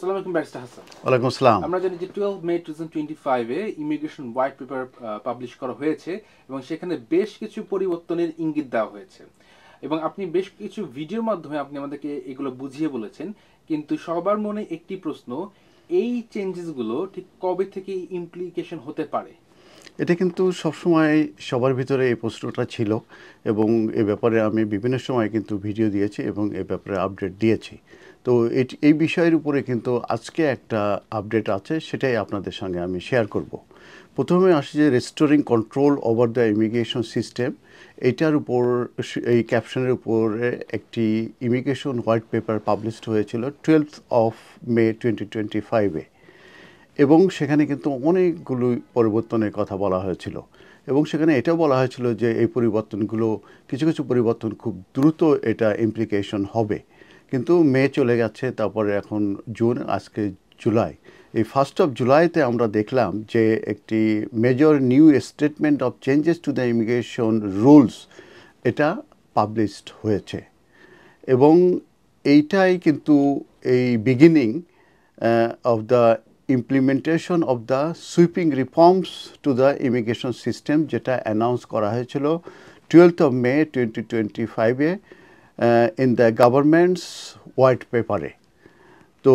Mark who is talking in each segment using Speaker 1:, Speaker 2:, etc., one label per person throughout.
Speaker 1: আসসালামু আলাইকুম ব্যারিস্টার হাসান।
Speaker 2: ওয়ালাইকুম আসসালাম।
Speaker 1: আমরা জানি যে 12 মে 2025 এ ইমিগ্রেশন হোয়াইট পেপার পাবলিশ করা হয়েছে এবং সেখানে বেশ কিছু পরিবর্তনের ইঙ্গিত দেওয়া হয়েছে এবং আপনি বেশ কিছু ভিডিওর মাধ্যমে আপনি আমাদেরকে এগুলো বুঝিয়ে বলেছেন, কিন্তু সবার মনে একটি প্রশ্ন, এই চেঞ্জেসগুলো ঠিক কবে থেকে ইমপ্লিকেশন হতে পারে?
Speaker 2: এটা কিন্তু সবসময় সবার ভিতরে এই প্রশ্নটা ছিল এবং এ ব্যাপারে আমি বিভিন্ন সময় কিন্তু ভিডিও দিয়েছি এবং এ ব্যাপারে আপডেট দিয়েছি। তো এই বিষয়ের উপরে কিন্তু আজকে একটা আপডেট আছে, সেটাই আপনাদের সঙ্গে আমি শেয়ার করব। প্রথমে আসি যে restoring control over the immigration system, এইটার উপর এই ক্যাপশনের উপরে একটি ইমিগ্রেশন হোয়াইট পেপার পাবলিশড হয়েছিল 12 মে 2025-এ এবং সেখানে কিন্তু অনেকগুলো পরিবর্তনের কথা বলা হয়েছিল এবং সেখানে এটাও বলা হয়েছিল যে এই পরিবর্তনগুলো কিছু কিছু পরিবর্তন খুব দ্রুত এটা ইমপ্লিকেশন হবে। কিন্তু মে চলে গেছে, তারপরে এখন জুন, আজকে জুলাই। এই 1 জুলাইতে আমরা দেখলাম যে একটি major new statement of changes to the immigration rules এটা পাবলিশড হয়েছে এবং এইটাই কিন্তু এই beginning of the implementation of the sweeping reforms to the immigration system যেটা অ্যানাউন্স করা হয়েছিল 12 মে 2025-এ ইন দ্য গভর্নমেন্টস হোয়াইট পেপারে। তো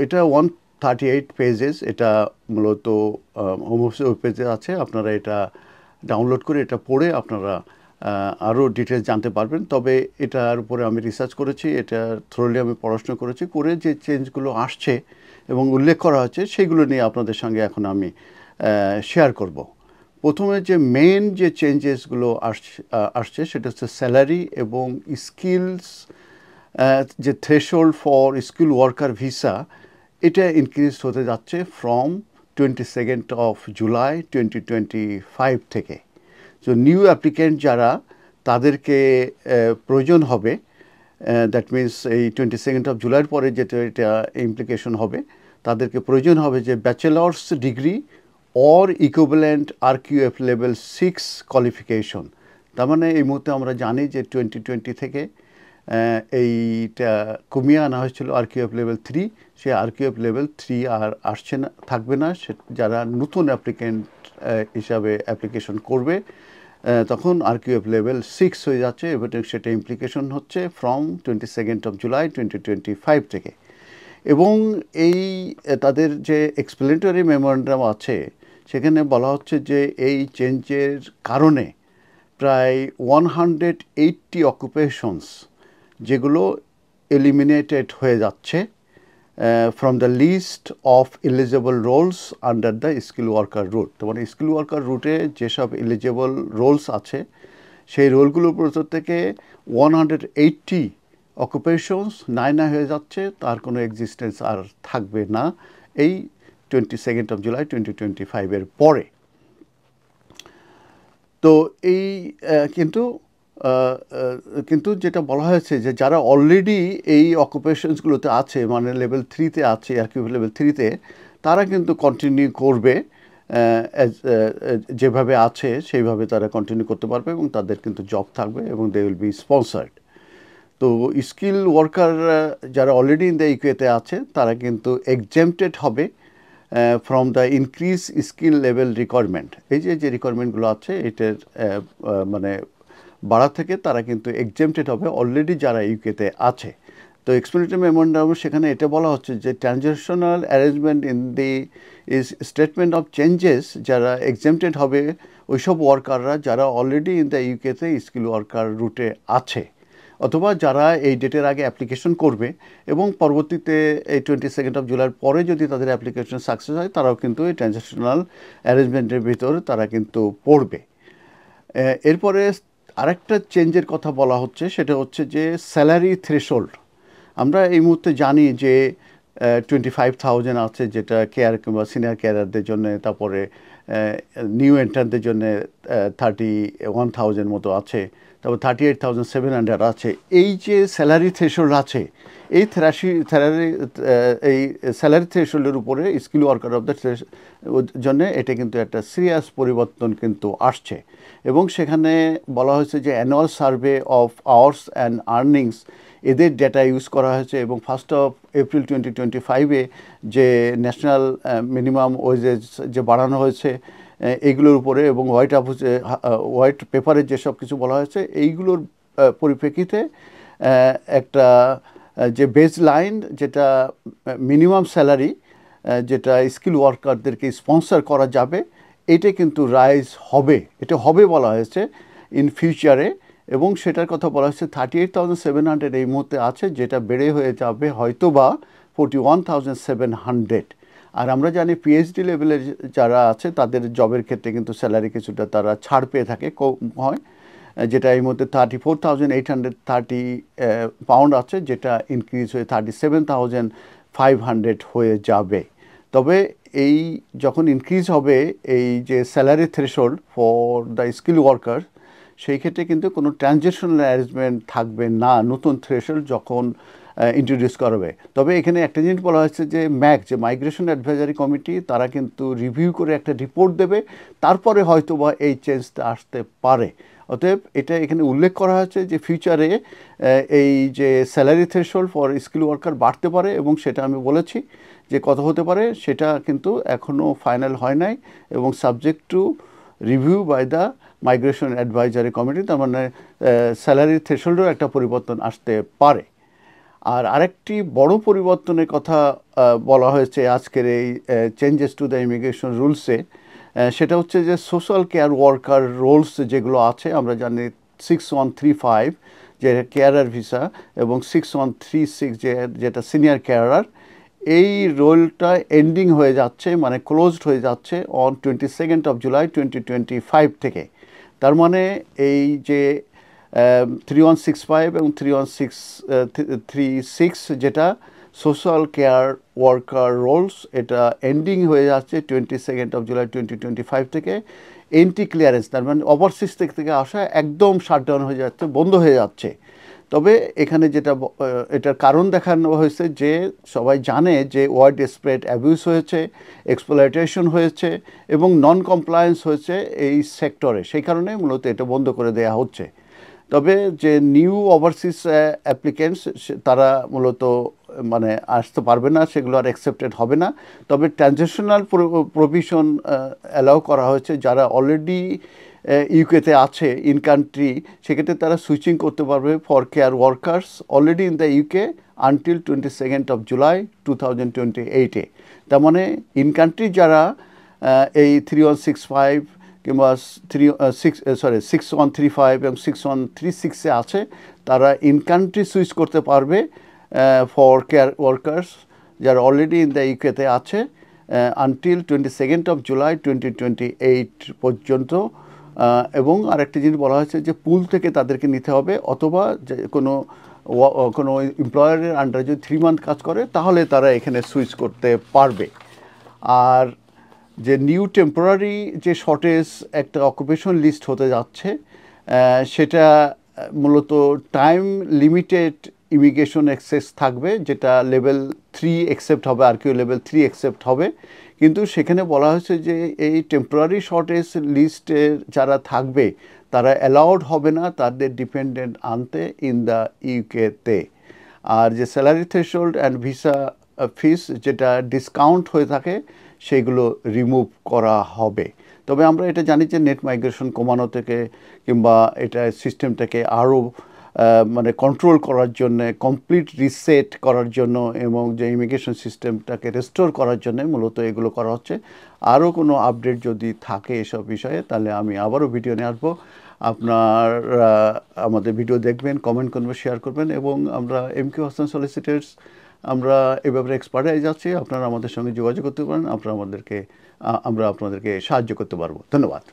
Speaker 2: এটা 138 পেজেস, এটা মূলত হোম অফিসের পেজে আছে, আপনারা এটা ডাউনলোড করে এটা পড়ে আপনারা আরও ডিটেলস জানতে পারবেন। তবে এটার উপরে আমি রিসার্চ করেছি, এটা থ্রোলি আমি পড়াশোনা করেছি, করে যে চেঞ্জগুলো আসছে এবং উল্লেখ করা হচ্ছে সেগুলো নিয়ে আপনাদের সঙ্গে এখন আমি শেয়ার করব। প্রথমে যে মেন যে চেঞ্জেসগুলো আসছে সেটা হচ্ছে স্যালারি এবং স্কিলস, যে threshold for skill worker visa এটা ইনক্রিজ হতে যাচ্ছে ফ্রম 22 জুলাই 2025 থেকে। সো নিউ অ্যাপ্লিক্যান্ট যারা, তাদেরকে প্রয়োজন হবে, দ্যাট মিনস এই 22 জুলাইয়ের পরে যেটা এটা ইমপ্লিকেশন হবে, তাদেরকে প্রয়োজন হবে যে bachelors degree or equivalent RQF level 6 qualification. তার মানে এই মুহূর্তে আমরা জানি যে 2020 থেকে এইটা কমিয়ে আনা হয়েছিল RQF লেভেল 3, সে RQF লেভেল 3 আর আসছে না, থাকবে না। যারা নতুন অ্যাপ্লিক্যান্ট হিসাবে অ্যাপ্লিকেশন করবে তখন RQF লেভেল 6 হয়ে যাচ্ছে এবং সেটা ইমপ্লিকেশন হচ্ছে ফ্রম 22 জুলাই 2025 থেকে। এবং এই তাদের যে এক্সপ্লেনেটরি মেমোরেন্ডাম আছে সেখানে বলা হচ্ছে যে এই চেঞ্জের কারণে প্রায় 180 অকুপেশনস যেগুলো এলিমিনেটেড হয়ে যাচ্ছে from the list of eligible roles under the skill worker route. তো মানে স্কিল ওয়ার্কার রুটে যেসব এলিজেবল রোলস আছে সেই রোলগুলোর ভিতর থেকে 180 অকুপেশনস নাই হয়ে যাচ্ছে, তার কোনো এক্সিস্টেন্স আর থাকবে না এই 22 জুলাই 2025-এর পরে। তো এই কিন্তু যেটা বলা হয়েছে যে যারা অলরেডি এই অকুপেশনসগুলোতে আছে, মানে লেভেল 3-তে আছে, RQF লেভেল 3-তে, তারা কিন্তু কন্টিনিউ করবে, যেভাবে আছে সেইভাবে তারা কন্টিনিউ করতে পারবে এবং তাদের কিন্তু জব থাকবে এবং দে উইল বি স্পন্সার্ড। তো স্কিল ওয়ার্কার যারা অলরেডি ইন দ্য ইউকেতে আছে তারা কিন্তু এক্সেম্পটেড হবে from the increase skill level requirement. এই যে রিকোয়ারমেন্টগুলো আছে এটার মানে বাড়া থেকে তারা কিন্তু এক্সেম্পটেড হবে অলরেডি যারা ইউকেতে আছে। তো এক্সপ্লেনেটরি মেমোরেন্ডাম সেখানে এটা বলা হচ্ছে যে transitional arrangement in the is statement of changes, যারা এক্সেম্পটেড হবে ওইসব ওয়ার্কাররা যারা অলরেডি ইন দ্য ইউকেতে স্কিল ওয়ার্কার রুটে আছে অথবা যারা এই ডেটের আগে অ্যাপ্লিকেশন করবে এবং পরবর্তীতে এই 22 জুলাইয়ের পরে যদি তাদের অ্যাপ্লিকেশন সাকসেস হয় তারাও কিন্তু এই ট্রানজিশনাল অ্যারেঞ্জমেন্টের ভিতর তারা কিন্তু পড়বে। এরপরে আরেকটা চেঞ্জের কথা বলা হচ্ছে, সেটা হচ্ছে যে স্যালারি থ্রেশহোল্ড। আমরা এই মুহূর্তে জানি যে 25,000 আছে যেটা কেয়ার কিংবা সিনিয়র কেয়ারারদের জন্য, তারপরে নিউ এন্ট্রান্টদের জন্য 31,000 মতো আছে, তারপর 38,700 আছে। এই যে স্যালারি থ্রেশহোল্ড আছে, এই স্যালারি থ্রেশহোল্ডের উপরে স্কিল ওয়ার্কার অফ দ্য জন্য এটা কিন্তু একটা সিরিয়াস পরিবর্তন কিন্তু আসছে এবং সেখানে বলা হয়েছে যে annual survey of hours and earnings এদের ডেটা ইউজ করা হয়েছে এবং 1 এপ্রিল 2025-এ যে ন্যাশনাল মিনিমাম ওয়েজেস যে বাড়ানো হয়েছে এইগুলোর উপরে এবং হোয়াইট পেপারে যেসব কিছু বলা হয়েছে এইগুলোর পরিপ্রেক্ষিতে একটা যে বেস লাইন যেটা মিনিমাম স্যালারি যেটা স্কিল ওয়ার্কারদেরকে স্পন্সর করা যাবে এটা কিন্তু রাইজ হবে, এটা হবে বলা হয়েছে ইন ফিউচারে, এবং সেটার কথা বলা হয়েছে 38,700 এই মুহূর্তে আছে, যেটা বেড়ে হয়ে যাবে হয়তো বা 41,700। আর আমরা জানি পিএইচডি লেভেলের যারা আছে তাদের জবের ক্ষেত্রে কিন্তু স্যালারি কিছুটা তারা ছাড় পেয়ে থাকে, কম হয়, যেটা এই মধ্যে 34,830 পাউন্ড আছে, যেটা ইনক্রিজ হয়ে 37,500 হয়ে যাবে। তবে এই যখন ইনক্রিজ হবে এই যে salary threshold for the skill worker, সেই ক্ষেত্রে কিন্তু কোনো ট্রানজিশনাল অ্যারেঞ্জমেন্ট থাকবে না নতুন থ্রেশহোল্ড যখন ইন্ট্রোডিউস করবে। তবে এখানে একটা জিনিস বলা হয়েছে যে যে মাইগ্রেশন অ্যাডভাইজারি কমিটি, তারা কিন্তু রিভিউ করে একটা রিপোর্ট দেবে, তারপরে হয়তো বা এই চেঞ্জটা আসতে পারে। অতএব এটা এখানে উল্লেখ করা হয়েছে যে ফিউচারে এই যে salary threshold for skill worker বাড়তে পারে, এবং সেটা আমি বলেছি যে কত হতে পারে সেটা কিন্তু এখনও ফাইনাল হয় নাই এবং subject to review by the migration advisory committee. তার মানে স্যালারি থ্রেশহোল্ডেও একটা পরিবর্তন আসতে পারে। আর আরেকটি বড় পরিবর্তনের কথা বলা হয়েছে আজকের এই চেঞ্জেস টু দ্য ইমিগ্রেশন রুলসে, সেটা হচ্ছে যে সোশ্যাল কেয়ার ওয়ার্কার রোলস যেগুলো আছে, আমরা জানি 6135 যে কেয়ারার ভিসা এবং 6136 যেটা সিনিয়র কেয়ারার, এই রোলটা এন্ডিং হয়ে যাচ্ছে, মানে ক্লোজড হয়ে যাচ্ছে অন 22 জুলাই 2025 থেকে। তার মানে এই যে 3165 এবং 3136 যেটা সোশ্যাল কেয়ার ওয়ার্কার রোলস, এটা এন্ডিং হয়ে যাচ্ছে 22 জুলাই 2025 থেকে। এন্ট্রি ক্লিয়ারেন্স, তার মানে ওভারসিজ থেকে আসা একদম শাটডাউন হয়ে যাচ্ছে, বন্ধ হয়ে যাচ্ছে। তবে এখানে যেটা এটার কারণ দেখানো হয়েছে যে সবাই জানে যে ওয়াইড স্প্রেড অ্যাবিউজ হয়েছে, এক্সপ্লয়টেশন হয়েছে এবং নন কমপ্লায়েন্স হয়েছে এই সেক্টরে, সেই কারণে মূলত এটা বন্ধ করে দেওয়া হচ্ছে। তবে যে নিউ ওভারসিজ অ্যাপ্লিকেন্টস তারা মূলত মানে আসতে পারবে না, সেগুলো আর অ্যাকসেপ্টেড হবে না। তবে ট্রানজিশনাল প্রভিশন অ্যালাউ করা হয়েছে, যারা অলরেডি ইউকেতে আছে ইন কান্ট্রি, সেক্ষেত্রে তারা সুইচিং করতে পারবে for care workers already in the UK until 22 July 2028-এ। তার মানে ইন কান্ট্রি যারা এই 3165 কিংবা 6135 এবং 6136-এ আছে, তারা ইন কান্ট্রি সুইচ করতে পারবে ফর কেয়ার ওয়ার্কার্স যারা অলরেডি ইন দ্য ইউকেতে আছে আনটিল 22 জুলাই 2028 পর্যন্ত। এবং আরেকটি জিনিস বলা হয়েছে যে পুল থেকে তাদেরকে নিতে হবে, অথবা যে কোনো এমপ্লয়ারের আন্ডারে যদি 3 মান্থ কাজ করে তাহলে তারা এখানে সুইচ করতে পারবে। আর যে নিউ টেম্পোরারি যে শর্টেজ একটা অকুপেশন লিস্ট হতে যাচ্ছে, সেটা মূলত টাইম লিমিটেড ইমিগ্রেশন অ্যাক্সেস থাকবে, যেটা লেভেল 3 অ্যাকসেপ্ট হবে, আর কেউ লেভেল 3 অ্যাকসেপ্ট হবে। কিন্তু সেখানে বলা হয়েছে যে এই টেম্পোরারি শর্টেজ লিস্টের যারা থাকবে তারা অ্যালাউড হবে না তাদের ডিপেন্ডেন্ট আনতে ইন দ্য ইউকেতে। আর যে স্যালারি থ্রেশহোল্ড অ্যান্ড ভিসা ফিস যেটা ডিসকাউন্ট হয়ে থাকে সেগুলো রিমুভ করা হবে। তবে আমরা এটা জানি যে নেট মাইগ্রেশন কমানো থেকে কিংবা এটা সিস্টেমটাকে আরও মানে কন্ট্রোল করার জন্য, কমপ্লিট রিসেট করার জন্য এবং যে ইমিগ্রেশন সিস্টেমটাকে রেস্টোর করার জন্য মূলত এগুলো করা হচ্ছে। আরও কোনো আপডেট যদি থাকে এসব বিষয়ে তাহলে আমি আবারও ভিডিও নিয়ে আসবো। আপনারা আমাদের ভিডিও দেখবেন, কমেন্ট করবেন, শেয়ার করবেন এবং আমরা MQ হাসান সলিসিটরস আমরা এ ব্যাপারে এক্সপার্ট হয়ে যাচ্ছি। আপনারা আমাদের সঙ্গে যোগাযোগ করতে পারেন, আমরা আপনাদেরকে সাহায্য করতে পারবো। ধন্যবাদ।